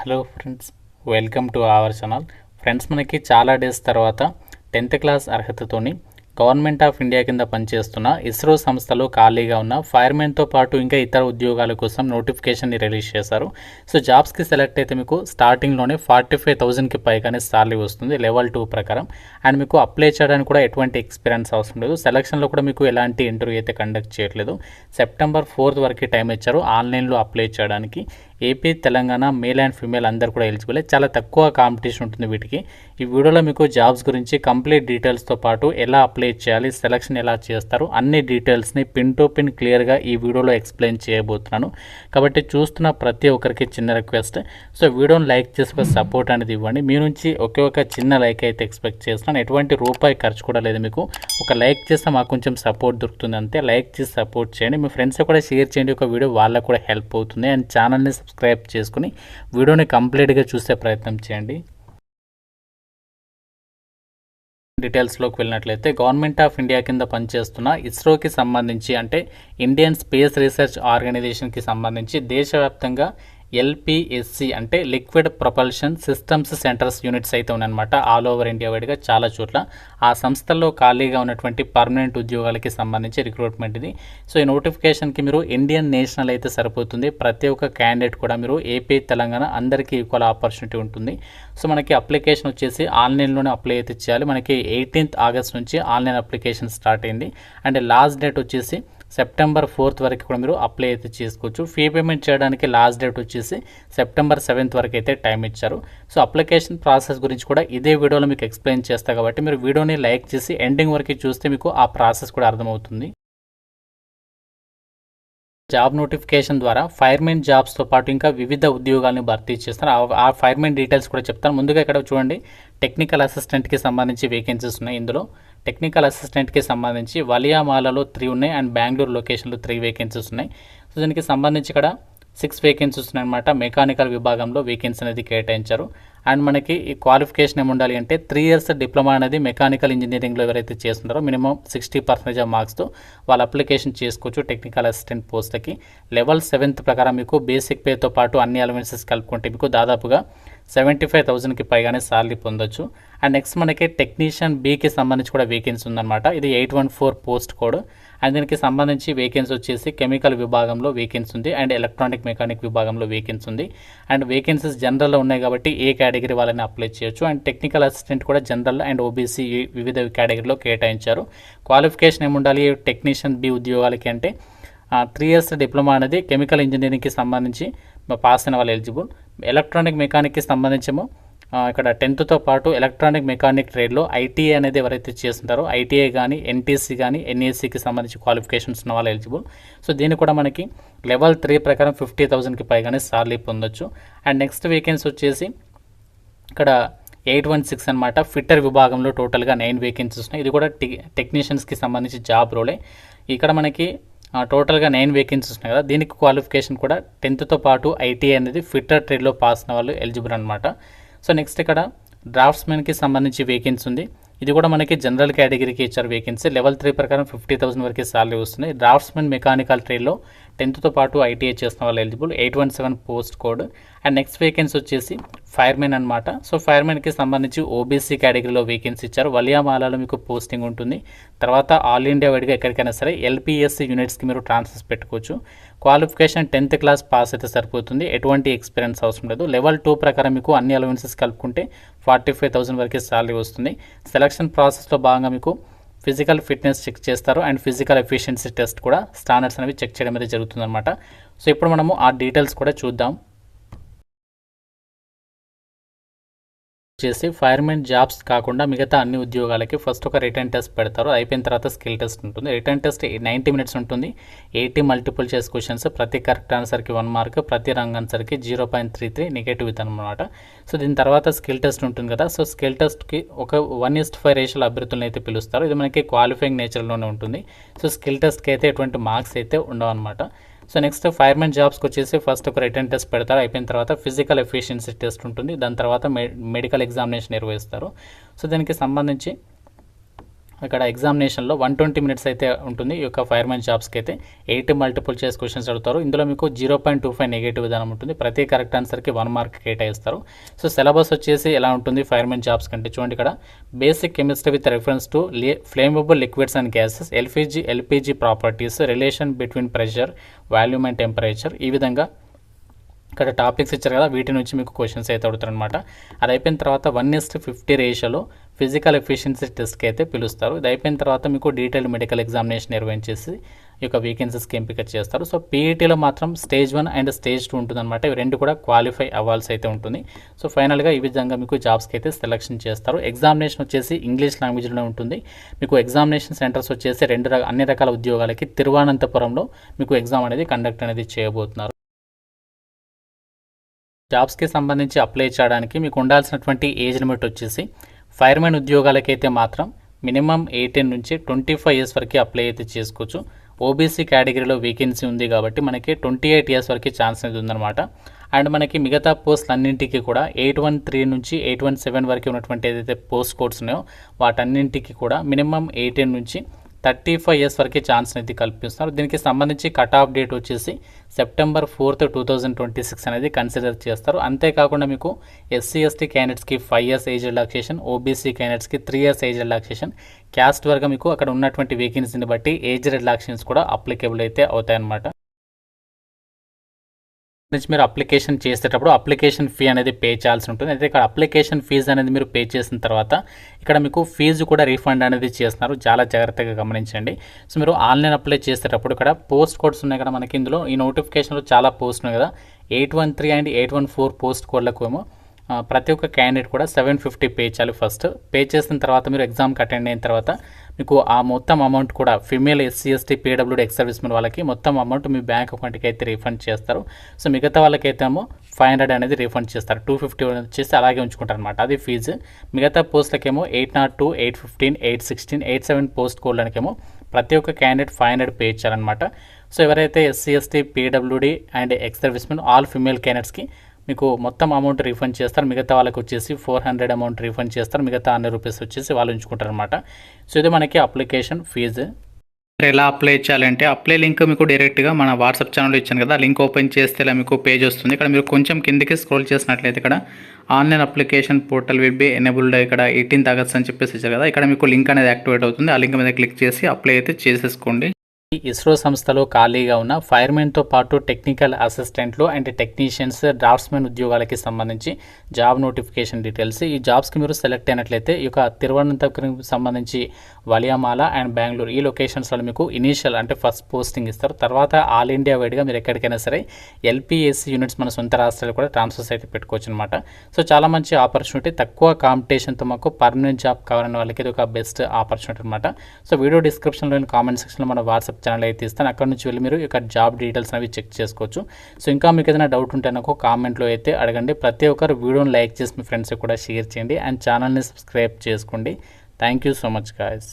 Hello friends, welcome to our channel. Friends, మనకి చాలా days తర్వాత 10th క్లాస్ అర్హతతోని గవర్నమెంట్ ఆఫ్ ఇండియా కింద పనిచేస్తున్న ఇస్రో సంస్థలో ఖాళీగా ఉన్న ఫైర్మెన్తో పాటు ఇంకా ఇతర ఉద్యోగాల కోసం నోటిఫికేషన్ని రిలీజ్ చేశారు. సో జాబ్స్కి సెలెక్ట్ అయితే మీకు స్టార్టింగ్లోనే 45,000కి పైగానే సాలరీ వస్తుంది లెవెల్ 2 ప్రకారం. అండ్ మీకు అప్లై చేయడానికి కూడా ఎటువంటి ఎక్స్పీరియన్స్ అవసరం లేదు. సెలక్షన్లో కూడా మీకు ఎలాంటి ఇంటర్వ్యూ అయితే కండక్ట్ చేయట్లేదు. సెప్టెంబర్ 4th వరకు టైం ఇచ్చారు ఆన్లైన్లో అప్లై చేయడానికి. AP, Telangana male and female అందరు కూడా ఎలిజిబుల్. చాలా తక్కువ కాంపిటీషన్ ఉంటుంది వీటికి. ఈ వీడియోలో మీకు జాబ్స్ గురించి కంప్లీట్ డీటెయిల్స్తో పాటు ఎలా అప్లై చేయాలి, సెలక్షన్ ఎలా చేస్తారు, అన్ని డీటెయిల్స్ని పిన్ టు పిన్ క్లియర్గా ఈ వీడియోలో ఎక్స్ప్లెయిన్ చేయబోతున్నాను. కాబట్టి చూస్తున్న ప్రతి ఒక్కరికి చిన్న రిక్వెస్ట్, సో వీడియోని లైక్ చేసి ఒక సపోర్ట్ అనేది ఇవ్వండి. మీ నుంచి ఒకే ఒక చిన్న లైక్ అయితే ఎక్స్పెక్ట్ చేస్తున్నాను. ఎటువంటి రూపాయి ఖర్చు కూడా లేదు. మీకు ఒక లైక్ చేస్తే మాకు కొంచెం సపోర్ట్ దొరుకుతుంది అంతే. లైక్ చేసి సపోర్ట్ చేయండి. మీ ఫ్రెండ్స్ కూడా షేర్ చేయండి. ఒక వీడియో వాళ్ళకు కూడా హెల్ప్ అవుతుంది. అండ్ ఛానల్ని సబ్స్క్రైబ్ చేసుకుని వీడియోని కంప్లీట్గా చూసే ప్రయత్నం చేయండి. డీటెయిల్స్లోకి వెళ్ళినట్లయితే గవర్నమెంట్ ఆఫ్ ఇండియా కింద పనిచేస్తున్న ఇస్రోకి సంబంధించి, అంటే ఇండియన్ స్పేస్ రీసెర్చ్ ఆర్గనైజేషన్కి సంబంధించి దేశవ్యాప్తంగా ఎల్పిఎస్సి అంటే liquid propulsion systems centres units అయితే ఉన్నాయన్నమాట. ఆల్ ఓవర్ ఇండియా వైడ్గా చాలా చోట్ల. ఆ సంస్థల్లో ఖాళీగా ఉన్నటువంటి పర్మనెంట్ ఉద్యోగాలకి సంబంధించి రిక్రూట్మెంట్ ఇది. సో ఈ నోటిఫికేషన్కి మీరు ఇండియన్ నేషనల్ అయితే సరిపోతుంది. ప్రతి ఒక్క క్యాండిడేట్ కూడా మీరు ఏపీ, తెలంగాణ అందరికీ ఈక్వల్ ఆపర్చునిటీ ఉంటుంది. సో మనకి అప్లికేషన్ వచ్చేసి ఆన్లైన్లోనే అప్లై అయితే చేయాలి. మనకి 18th ఆగస్ట్ నుంచి ఆన్లైన్ అప్లికేషన్ స్టార్ట్ అయింది. అండ్ లాస్ట్ డేట్ వచ్చేసి సెప్టెంబర్ 4th వరకు కూడా మీరు అప్లై అయితే చేసుకోవచ్చు. ఫీ పేమెంట్ చేయడానికి లాస్ట్ డేట్ వచ్చేసి సెప్టెంబర్ 7th వరకు అయితే టైం ఇచ్చారు. సో అప్లికేషన్ ప్రాసెస్ గురించి కూడా ఇదే వీడియోలో మీకు ఎక్స్ప్లెయిన్ చేస్తాను కాబట్టి మీరు వీడియోని లైక్ చేసి ఎండింగ్ వరకు చూస్తే మీకు ఆ ప్రాసెస్ కూడా అర్థమవుతుంది. జాబ్ నోటిఫికేషన్ ద్వారా ఫైర్మెన్ జాబ్స్తో పాటు ఇంకా వివిధ ఉద్యోగాలను భర్తీ చేస్తారు. ఆ ఫైర్మెన్ డీటెయిల్స్ కూడా చెప్తాను. ముందుగా ఇక్కడ చూడండి, టెక్నికల్ అసిస్టెంట్కి సంబంధించి వేకెన్సీస్ ఉన్నాయి. ఇందులో టెక్నికల్ అసిస్టెంట్కి సంబంధించి వలియామాలలో 3 ఉన్నాయి అండ్ బెంగళూరు లొకేషన్లో 3 వేకెన్సీస్ ఉన్నాయి. సో దీనికి సంబంధించి ఇక్కడ 6 వేకెన్సీస్ ఉన్నాయన్నమాట. మెకానికల్ విభాగంలో వేకెన్సీ అనేది కేటాయించారు. అండ్ మనకి ఈ క్వాలిఫికేషన్ ఏముండాలి అంటే 3 years డిప్లొమా అనేది మెకానికల్ ఇంజనీరింగ్లో ఎవరైతే చేస్తున్నారో మినిమం 60% ఆఫ్ మార్క్స్తో వాళ్ళు అప్లికేషన్ చేసుకోవచ్చు టెక్నికల్ అసిస్టెంట్ పోస్ట్కి. లెవెల్ 7th ప్రకారం మీకు బేసిక్ పేతో పాటు అన్ని అలవెన్సెస్ కలుపుకుంటే మీకు దాదాపుగా 75,000కి పైగానే సాలరీ పొందొచ్చు. అండ్ నెక్స్ట్ మనకి టెక్నీషియన్ బికి సంబంధించి కూడా వేకెన్సీ ఉందన్నమాట. ఇది 814 పోస్ట్ కోడ్. అండ్ దీనికి సంబంధించి వేకెన్సీ వచ్చేసి కెమికల్ విభాగంలో వేకెన్సీ ఉంది అండ్ ఎలక్ట్రానిక్ మెకానిక్ విభాగంలో వేకెన్సీ ఉంది. అండ్ వేకెన్సీస్ జనరల్లో ఉన్నాయి కాబట్టి ఏ కేటగిరీ వాళ్ళని అప్లై చేయొచ్చు. అండ్ టెక్నికల్ అసిస్టెంట్ కూడా జనరల్ అండ్ ఓబీసీ వివిధ కేటగిరీలో కేటాయించారు. క్వాలిఫికేషన్ ఏముండాలి టెక్నీషియన్ బి ఉద్యోగాలకి అంటే 3 years డిప్లొమా అనేది కెమికల్ ఇంజనీరింగ్కి సంబంధించి పాస్ అయిన వాళ్ళు ఎలిజిబుల్. ఎలక్ట్రానిక్ మెకానిక్కి సంబంధించేమో ఇక్కడ 10th పాటు ఎలక్ట్రానిక్ మెకానిక్ ట్రేడ్లో ఐటీఐ అనేది ఎవరైతే చేస్తుంటారో ఐటీఐ కానీ ఎన్టీసీ కానీ ఎన్ఏసీకి సంబంధించి క్వాలిఫికేషన్స్ ఉన్న వాళ్ళు ఎలిజిబుల్. సో దీన్ని కూడా మనకి లెవెల్ 3 ప్రకారం 50,000కి పైగానే సాలరీ పొందొచ్చు. అండ్ నెక్స్ట్ వేకెన్సీ వచ్చేసి ఇక్కడ 816 అనమాట. ఫిట్టర్ విభాగంలో టోటల్గా 9 వేకెన్సీస్ ఉన్నాయి. ఇది కూడా టెక్నీషియన్స్కి సంబంధించి జాబ్ రోలే. ఇక్కడ మనకి టోటల్గా 9 వేకెన్సీస్ ఉన్నాయి కదా. దీనికి క్వాలిఫికేషన్ కూడా 10th పాటు ఐటీఐ అనేది ఫిట్టర్ ట్రేడ్లో పాస్ అయిన వాళ్ళు ఎలిజిబుల్ అనమాట. సో నెక్స్ట్ ఇక్కడ డ్రాఫ్ట్స్మెన్కి సంబంధించి వేకెన్సీ ఉంది. ఇది కూడా మనకి జనరల్ కేటగిరీకి ఇచ్చారు వేకెన్సీ. లెవెల్ 3 ప్రకారం 50,000 వరకు సాలరీ వస్తుంది. డ్రాఫ్ట్స్మెన్ మెకానికల్ ట్రేడ్లో 10th పాటు ఐటీఐ చేసిన వాళ్ళు eligible. 817 post code. And next vacancy వచ్చేసి ఫైర్మెన్ అనమాట. సో ఫైర్మెన్కి సంబంధించి ఓబీసీ కేటగిరీలో వేకెన్సీ ఇచ్చారు. వలియామాలలో మీకు పోస్టింగ్ ఉంటుంది. తర్వాత ఆల్ ఇండియా వైడ్గా ఎక్కడికైనా సరే ఎల్పిఎస్సి యూనిట్స్కి మీరు ట్రాన్స్ఫర్స్ పెట్టుకోవచ్చు. క్వాలిఫికేషన్ 10th క్లాస్ పాస్ అయితే సరిపోతుంది. ఎటువంటి ఎక్స్పీరియన్స్ అవసరం లేదు. లెవెల్ 2 ప్రకారం మీకు అన్ని అలవెన్సెస్ కలుపుకుంటే 45,000 వరకు సాలరీ వస్తుంది. సెలక్షన్ ప్రాసెస్లో భాగంగా మీకు ఫిజికల్ ఫిట్నెస్ చెక్ చేస్తారు అండ్ ఫిజికల్ ఎఫిషియన్సీ టెస్ట్ కూడా స్టాండర్డ్స్ అనేవి చెక్ చేయడం అనేది జరుగుతుందన్నమాట. సో ఇప్పుడు మనము ఆ డీటెయిల్స్ కూడా చూద్దాం. చేసి ఫైర్మెన్ జాబ్స్ కాకుండా మిగతా అన్ని ఉద్యోగాలకి ఫస్ట్ ఒక రిటర్న్ టెస్ట్ పెడతారు. అయిపోయిన తర్వాత స్కిల్ టెస్ట్ ఉంటుంది. రిటర్న్ టెస్ట్ 90 minutes ఉంటుంది. 80 మల్టిపుల్ చాయిస్ క్వశ్చన్స్. ప్రతి కరెక్ట్ ఆన్సర్కి 1 మార్క్, ప్రతి రాంగ్ ఆన్సర్కి 0.33 నెగటివ్ అనమాట. సో దీని తర్వాత స్కిల్ టెస్ట్ ఉంటుంది కదా. సో స్కిల్ టెస్ట్కి ఒక 1:5 రేషియోలో అభ్యర్థులను అయితే పిలుస్తారు. ఇది మనకి క్వాలిఫైయింగ్ నేచర్లోనే ఉంటుంది. సో స్కిల్ టెస్ట్కి అయితే ఎటువంటి మార్క్స్ అయితే ఉండవు అనమాట. సో నెక్స్ట్ ఫైర్మెన్ జాబ్స్కి వచ్చేసి ఫస్ట్ ఒక రిటర్న్ టెస్ట్ పెడతారు. అయిపోయిన తర్వాత ఫిజికల్ ఎఫిషియన్సీ టెస్ట్ ఉంటుంది. దాని తర్వాత మెడికల్ ఎగ్జామినేషన్ నిర్వహిస్తారు. సో దీనికి సంబంధించి అక్కడ ఎగ్జామినేషన్లో 120 మినిట్స్ అయితే ఉంటుంది. ఈ యొక్క ఫైర్మెన్ జాబ్స్కి అయితే 8 మల్టిపుల్ చాయిస్ క్వశ్చన్స్ అడుగుతారు. ఇందులో మీకు 0.25 నెగిటివ్ విధానం ఉంటుంది. ప్రతి కరెక్ట్ ఆన్సర్కి 1 మార్క్ కేటాయిస్తారు. సో సిలబస్ వచ్చేసి ఎలా ఉంటుంది ఫైర్మెన్ జాబ్స్ కంటే చూడండి, ఇక్కడ basic chemistry with reference to flammable liquids and gases, LPG properties, relation between pressure, volume and temperature, ఈ విధంగా ఇక్కడ టాపిక్స్ ఇచ్చారు కదా, వీటి నుంచి మీకు క్వశ్చన్స్ అయితే అడుగుతారు అనమాట. అది అయిపోయిన తర్వాత 1:50 రేషియోలో ఫిజికల్ ఎఫిషియన్సీ టెస్ట్కి అయితే పిలుస్తారు. ఇది అయిపోయిన తర్వాత మీకు డీటెయిల్డ్ మెడికల్ ఎగ్జామినేషన్ నిర్వహించేసి ఈ యొక్క వేకెన్సీస్కి ఎంపిక చేస్తారు. సో పీఈటీలో మాత్రం స్టేజ్ 1 అండ్ స్టేజ్ 2 ఉంటుందన్నమాట. ఇవి రెండు కూడా క్వాలిఫై అవ్వాల్సి అయితే ఉంటుంది. సో ఫైనల్గా ఈ విధంగా మీకు జాబ్స్కి అయితే సెలెక్షన్ చేస్తారు. ఎగ్జామినేషన్ వచ్చేసి ఇంగ్లీష్ లాంగ్వేజ్లోనే ఉంటుంది. మీకు ఎగ్జామినేషన్ సెంటర్స్ వచ్చేసి అన్ని రకాల ఉద్యోగాలకి తిరువనంతపురంలో మీకు ఎగ్జామ్ అనేది కండక్ట్ అనేది చేయబోతున్నారు. జాబ్స్కి సంబంధించి అప్లై చేయడానికి మీకు ఉండాల్సినటువంటి ఏజ్ లిమిట్ వచ్చేసి ఫైర్మెన్ ఉద్యోగాలకైతే మాత్రం మినిమం 18 నుంచి 25 ఇయర్స్ వరకు అప్లై అయితే చేసుకోవచ్చు. ఓబీసీ కేటగిరీలో వేకెన్సీ ఉంది కాబట్టి మనకి 28 ఇయర్స్ వరకు ఛాన్స్ అనేది ఉందన్నమాట. అండ్ మనకి మిగతా పోస్టులు అన్నింటికి కూడా 813 నుంచి 817 వరకు ఉన్నటువంటి ఏదైతే పోస్ట్ కోడ్స్ ఉన్నాయో వాటన్నింటికి కూడా మినిమం 18 నుంచి 35 ఇయర్స్ వరకు ఛాన్స్ అనేది కల్పిస్తున్నారు. దీనికి సంబంధించి కట్ ఆఫ్ డేట్ వచ్చేసి సెప్టెంబర్ 4, 2026 అనేది కన్సిడర్ చేస్తారు. అంతేకాకుండా మీకు ఎస్సీ ఎస్టీ క్యాండిడేట్స్కి 5 ఇయర్స్ ఏజ్ రిలాక్సేషన్, ఓబీసీ క్యాండిడేట్స్కి 3 ఇయర్స్ ఏజ్ రిలాక్సేషన్, క్యాస్ట్ వర్గం మీకు అక్కడ ఉన్నటువంటి వేకెన్సీని బట్టి ఏజ్ రిలాక్సేషన్స్ కూడా అప్లికేబుల్ అయితే అవుతాయన్నమాట. నుంచి మీరు అప్లికేషన్ చేసేటప్పుడు అప్లికేషన్ ఫీ అనేది పే చేయాల్సి ఉంటుంది. అయితే ఇక్కడ అప్లికేషన్ ఫీజు అనేది మీరు పే చేసిన తర్వాత ఇక్కడ మీకు ఫీజు కూడా రీఫండ్ అనేది చేస్తున్నారు. చాలా జాగ్రత్తగా గమనించండి. సో మీరు ఆన్లైన్ అప్లై చేసేటప్పుడు ఇక్కడ పోస్ట్ కోడ్స్ ఉన్నాయి కదా మనకి, ఇందులో ఈ నోటిఫికేషన్లో చాలా పోస్ట్ ఉన్నాయి కదా, 813 అండ్ 814 పోస్ట్ కోడ్లకు ఏమో ప్రతి ఒక్క క్యాండిడేట్ కూడా 750 పే చేయాలి. ఫస్ట్ పే చేసిన తర్వాత మీరు ఎగ్జామ్కి అటెండ్ అయిన తర్వాత మీకు ఆ మొత్తం అమౌంట్ కూడా female SC ST PWD ex servicemen వాళ్ళకి మొత్తం అమౌంట్ మీ బ్యాంక్ అకౌంట్కి అయితే రీఫండ్ చేస్తారు. సో మిగతా వాళ్ళకైతే ఏమో 500 అనేది రీఫండ్ చేస్తారు. 250 చేసి అలాగే ఉంచుకుంటారు అనమాట, అది ఫీజు. మిగతా పోస్టులకేమో 802, 815, 816, 87 పోస్ట్ కోడ్లకేమో ప్రతి ఒక్క క్యాండిడేట్ 500 పే చేయాలన్నమాట. సో ఎవరైతే SC ST PWD and ex servicemen all female క్యాండిడేట్స్కి మీకు మొత్తం అమౌంట్ రీఫండ్ చేస్తారు. మిగతా వాళ్ళకి వచ్చేసి 400 అమౌంట్ రీఫండ్ చేస్తారు. మిగతా 100 రూపీస్ వచ్చేసి వాళ్ళు ఉంచుకుంటారు అనమాట. సో ఇది మనకి అప్లికేషన్ ఫీజు. ఎలా అప్లై చేయాలంటే అప్లై లింక్ మీకు డైరెక్ట్గా మన వాట్సాప్ ఛానల్లో ఇచ్చాను కదా, లింక్ ఓపెన్ చేస్తే ఇలా మీకు పేజ్ వస్తుంది. ఇక్కడ మీరు కొంచెం కిందికి స్క్రోల్ చేసినట్లయితే ఇక్కడ online application portal will be enabled ఇక్కడ 18th ఆగస్ట్ అని చెప్పేసి ఇచ్చారు కదా, ఇక్కడ మీకు లింక్ అనేది యాక్టివేట్ అవుతుంది. ఆ లింక్ మీద క్లిక్ చేసి అప్లై అయితే చేసేసుకోండి. ఇస్రో సంస్థలో ఖాళీగా ఉన్న ఫైర్మెన్తో పాటు టెక్నికల్ అసిస్టెంట్లు అండ్ టెక్నీషియన్స్, డ్రాఫ్ట్స్మెన్ ఉద్యోగాలకి సంబంధించి జాబ్ నోటిఫికేషన్ డీటెయిల్స్. ఈ జాబ్స్కి మీరు సెలెక్ట్ అయినట్లయితే ఈ యొక్క తిరువనంతపురంకి సంబంధించి వలియామాల అండ్ బెంగళూరు ఈ లొకేషన్స్లో మీకు ఇనీషియల్ అంటే ఫస్ట్ పోస్టింగ్ ఇస్తారు. తర్వాత ఆల్ ఇండియా వైడ్గా మీరు ఎక్కడికైనా సరే ఎల్పిఎస్సి యూనిట్స్ మన సొంత రాష్ట్రాలు కూడా ట్రాన్స్ఫర్స్ అయితే పెట్టుకోవచ్చు అనమాట. సో చాలా మంచి ఆపర్చునిటీ, తక్కువ కాంపిటీషన్తో మాకు పర్మనెంట్ జాబ్ కావాలనే వాళ్ళకి ఇది ఒక బెస్ట్ ఆపర్చునిటీ అనమాట. సో వీడియో డిస్క్రిప్షన్లోని కామెంట్ సెక్షన్లో మన వాట్సాప్ ఛానల్ అయితే ఇస్తాను, అక్కడ నుంచి వెళ్ళి మీరు ఇక్కడ జాబ్ డీటెయిల్స్ అనేవి చెక్ చేసుకోవచ్చు. సో ఇంకా మీకు ఏదైనా డౌట్ ఉంటే నాకు కామెంట్లో అయితే అడగండి. ప్రతి ఒక్కరు వీడియోని లైక్ చేసి మీ ఫ్రెండ్స్కి కూడా షేర్ చేయండి అండ్ ఛానల్ని సబ్స్క్రైబ్ చేసుకోండి. Thank you so much guys.